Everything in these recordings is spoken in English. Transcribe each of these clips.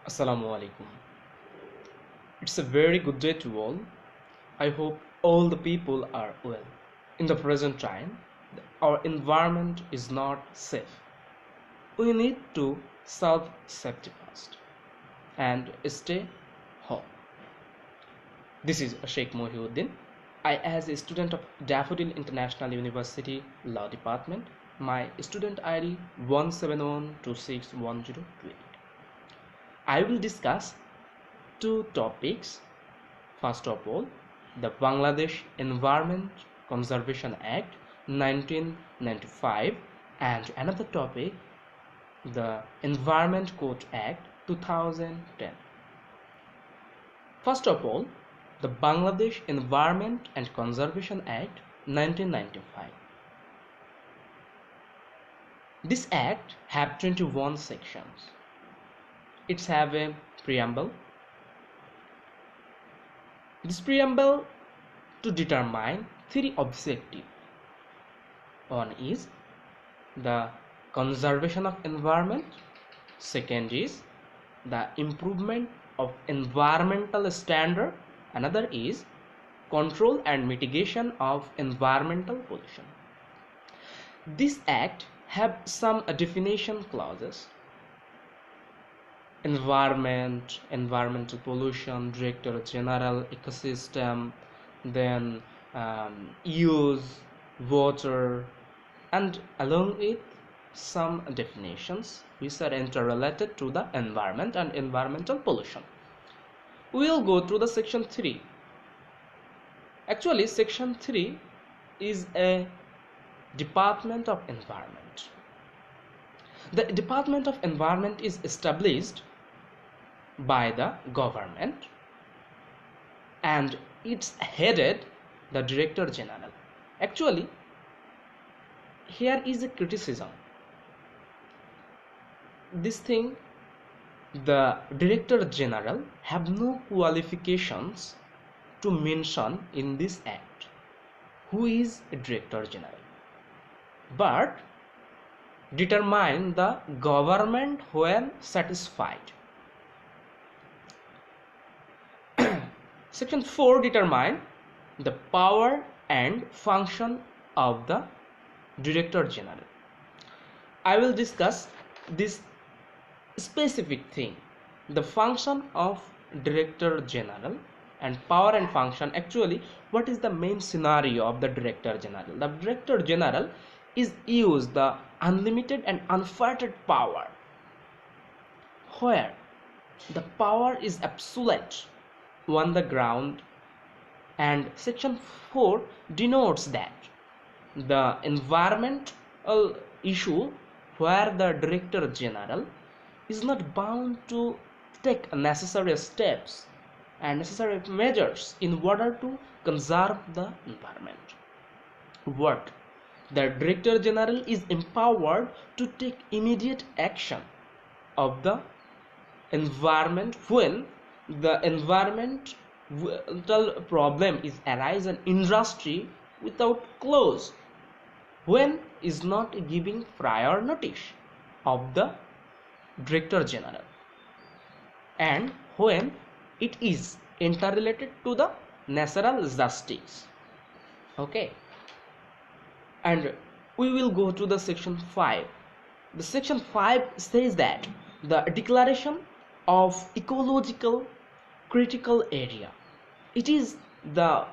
Assalamu alaikum. It's a very good day to all. I hope all the people are well. In the present time, our environment is not safe. We need to self safety first and stay home. This is Sheikh Mohiuddin. I, as a student of Daffodil International University Law Department, my student ID 171261028. I will discuss two topics. First of all, the Bangladesh Environment Conservation Act 1995, and another topic, the Environment Code Act 2010. First of all, the Bangladesh Environment and Conservation Act 1995. This act have 21 sections. It's have a preamble. This preamble to determine three objectives. One is the conservation of environment. Second is the improvement of environmental standard. Another is control and mitigation of environmental pollution. This act have some definition clauses. Environment, environmental pollution, director general, ecosystem, then use, water, and along with some definitions which are interrelated to the environment and environmental pollution. We will go through the section 3. Actually, section 3 is a Department of Environment. The Department of Environment is established by the government and it's headed the Director General. Actually, here is a criticism. This thing, the Director General have no qualifications to mention in this act who is a Director General, but determine the government when satisfied. Section 4 determine the power and function of the Director General. I will discuss this specific thing, the function of Director General and power and function. Actually, what is the main scenario of the Director General? The Director General is use the unlimited and unfettered power where the power is absolute on the ground, and section 4 denotes that the environmental issue where the Director General is not bound to take necessary steps and necessary measures in order to conserve the environment. What the Director General is empowered to take immediate action of the environment when the environmental problem is arise in industry without clause, when is not giving prior notice of the Director General, and when it is interrelated to the natural justice. Okay, and we will go to the section 5. The section 5 says that the declaration of ecological critical area, it is the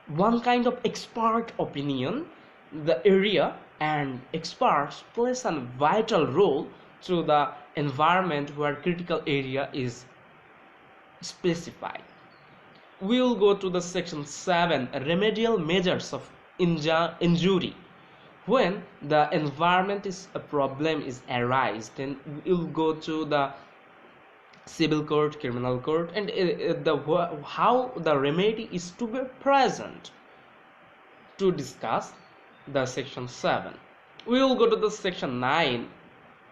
one kind of expert opinion, the area, and experts plays a vital role through the environment where critical area is specified. We will go to the section 7, remedial measures of injury. When the environment is a problem is arise, then we will go to the civil court, criminal court, and how the remedy is to be present. To discuss the section 7, we will go to the section 9.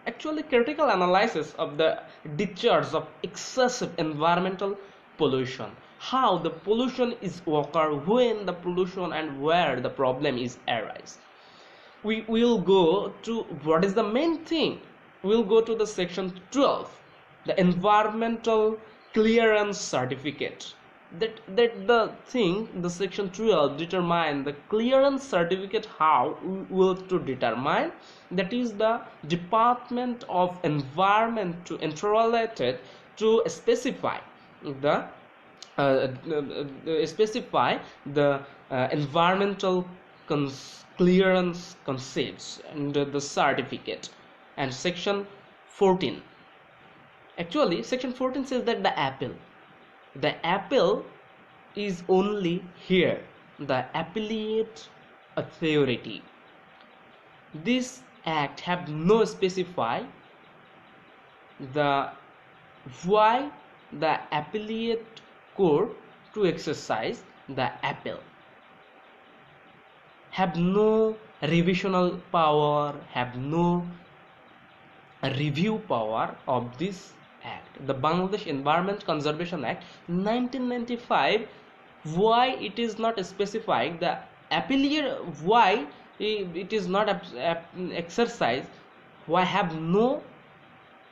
Actually, critical analysis of the discharge of excessive environmental pollution, how the pollution is occur, when the pollution and where the problem is arise. We will go to what is the main thing. We'll go to the section 12, the environmental clearance certificate. That the thing, the section 12 determine the clearance certificate. How we will to determine? That is the Department of Environment to interrelated to specify the environmental clearance concepts and the certificate. And section 14, actually section 14 says that the appeal is only here the appellate authority. This act have no specify the why the appellate court to exercise the appeal, have no revisional power, have no review power of this act. The Bangladesh Environment Conservation Act 1995, why it is not specifying the appellate, why it is not exercised, why have no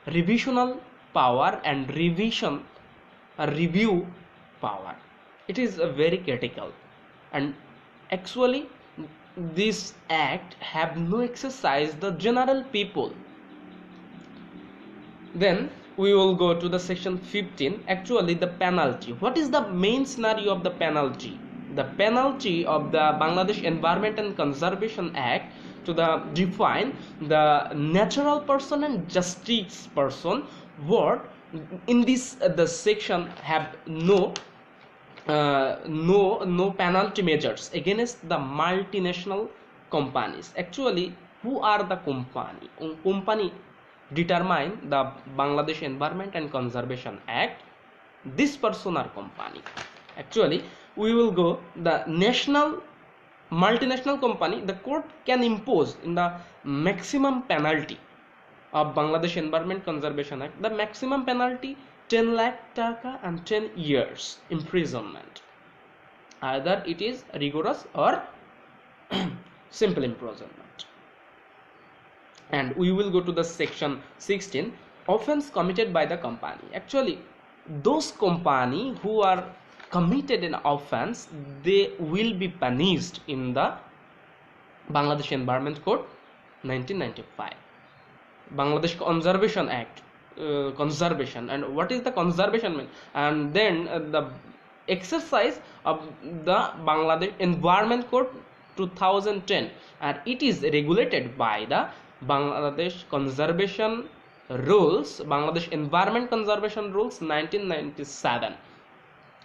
revisional power and review power. It is very critical, and actually this act have no exercise the general people. Then we will go to the section 15, actually the penalty. What is the main scenario of the penalty? The penalty of the Bangladesh Environment and Conservation Act to the define the natural person and justice person. What in this the section have no penalty measures against the multinational companies. Actually, who are the company determine the Bangladesh Environment and Conservation Act? This person are company. Actually, we will go the multinational company. The court can impose in the maximum penalty of Bangladesh Environment Conservation Act. The maximum penalty 10 lakh taka and 10 years imprisonment. Either it is rigorous or simple imprisonment. And we will go to the section 16, offense committed by the company. Actually, those company who are committed an offense, they will be punished in the Bangladesh Environment Code 1995. Bangladesh Conservation Act, conservation, and what is the conservation mean? And then the exercise of the Bangladesh Environment Code 2010, and it is regulated by the Bangladesh Conservation Rules, Bangladesh Environment Conservation Rules 1997.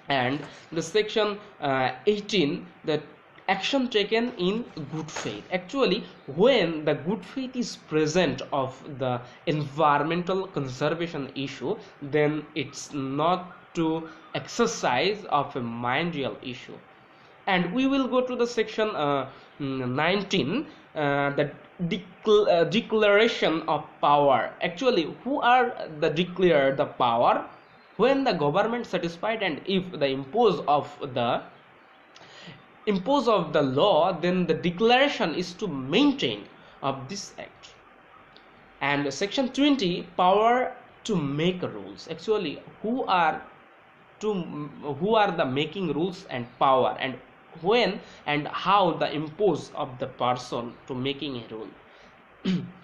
And the section 18, the action taken in good faith. Actually, when the good faith is present of the environmental conservation issue, then it's not to exercise of a minorial issue. And we will go to the section 19, the declaration of power. Actually, who are the declare the power? When the government satisfied and if the impose of the law, then the declaration is to maintain of this act. And section 20, power to make rules. Actually, who are the making rules and power, and when and how the impose of the person to making a rule.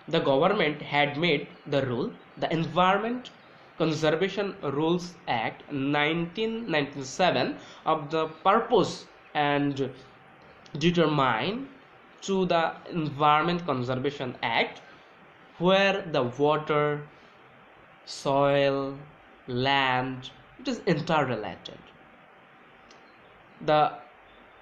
The government had made the rule, the Environment Conservation Rules Act 1997, of the purpose and determine to the Environment Conservation Act, where the water, soil, land, it is interrelated.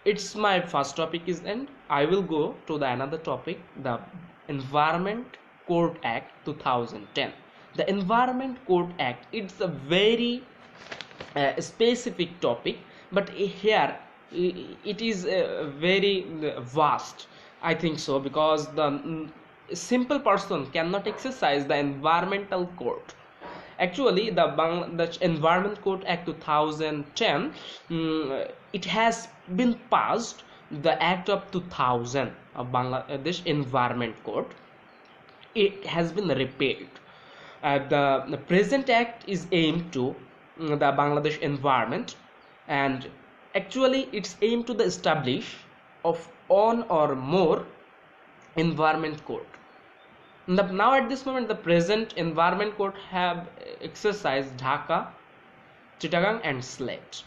It's my first topic is end. I will go to the another topic, the Environment Code Act 2010. The Environment Code Act, it's a very specific topic, but here it is very vast, I think so, because the simple person cannot exercise the environmental code. Actually, the Environment Code Act 2010, it has been passed, the Act of 2000 of Bangladesh Environment Code. It has been repealed. The present act is aimed to the Bangladesh environment, and actually it's aimed to the establish of one or more environment code. Now at this moment the present environment code have exercised Dhaka, Chittagong and Sylhet.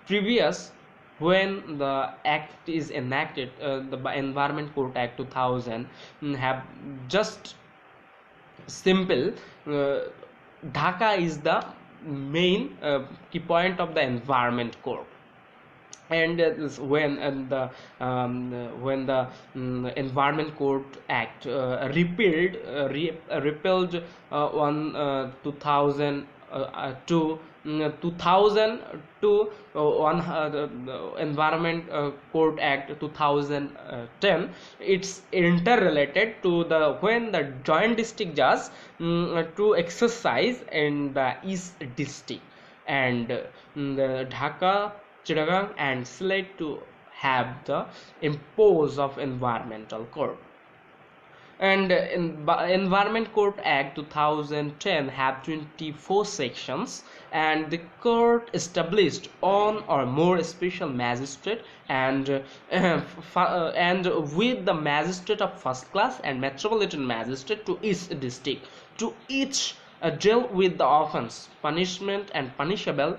Previous, when the act is enacted, the Environment Code Act 2000 have just simple. Dhaka is the main key point of the Environment Code, and when the Environment Code Act repealed on 2000 to 2000 to the Environment Code Act 2010. It's interrelated to the when the joint district judge to exercise in the East District, and the Dhaka, Chittagong and Sylhet to have the impose of environmental code. And Environment Code Act 2010 have 24 sections, and the court established one or more special magistrate and with the magistrate of first class and metropolitan magistrate to each district, to each deal with the offense, punishment and punishable.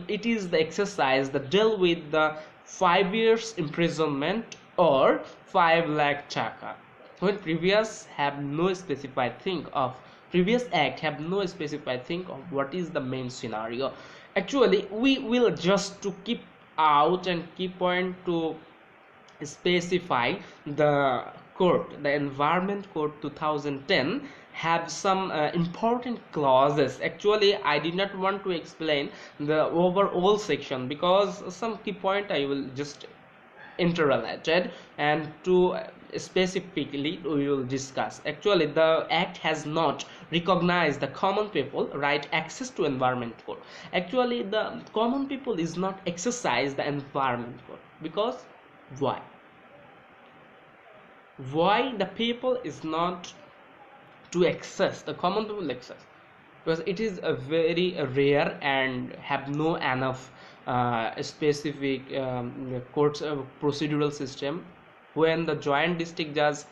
It is the exercise that deal with the 5 years imprisonment or 5 lakh taka. When previous have no specified thing of previous act have no specified thing of what is the main scenario. Actually we will just to keep out and keep point to specify the code. The Environment Code 2010 have some important clauses. Actually I did not want to explain the overall section because some key point I will just interrelated, and to specifically we will discuss. Actually the act has not recognized the common people right access to environment code. Actually the common people is not exercise the environment code because why the people is not to access the common people access? Because it is a very rare and have no enough specific courts procedural system. When the joint district judge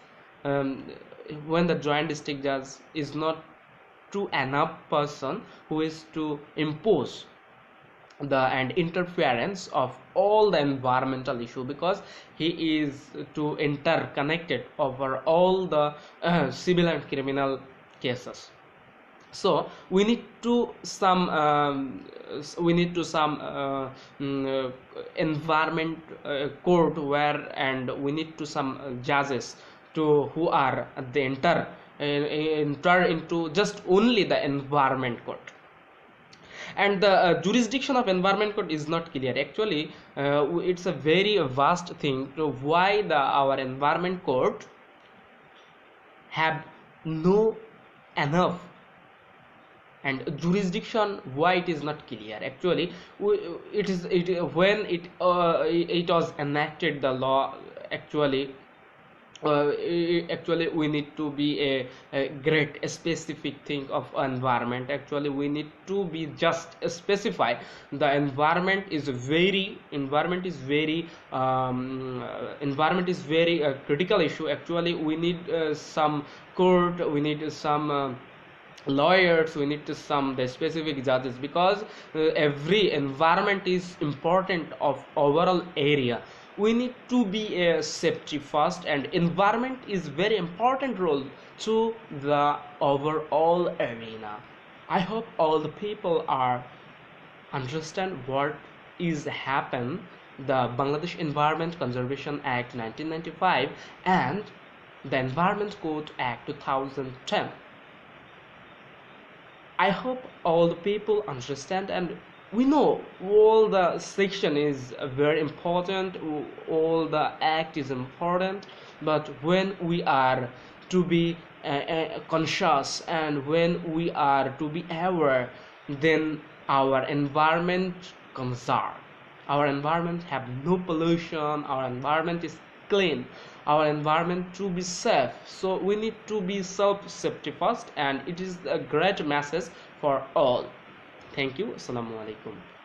is not to enough person who is to impose the and interference of all the environmental issue, because he is to interconnected over all the civil and criminal cases. So we need to some environment court where, and we need to some judges to who are the enter into just only the environment court. And the jurisdiction of environment code is not clear. Actually it's a very vast thing to why our environment code have no enough and jurisdiction, why it is not clear. Actually when it was enacted the law, actually we need to be a great specific thing of environment. Actually we need to be just specify the environment is very critical issue. Actually we need some court, we need some lawyers, we need to some the specific judges, because every environment is important of overall area. We need to be a safety first, and environment is very important role to the overall arena. I hope all the people are understand what is happen the Bangladesh Environment Conservation Act 1995 and the Environment Code Act 2010. I hope all the people understand, and we know all the section is very important, all the act is important, but when we are to be conscious and when we are to be aware, then our environment conserved, our environment have no pollution, our environment is clean, our environment to be safe. So we need to be self-safety first, and it is a great message for all. Thank you. Assalamu alaikum.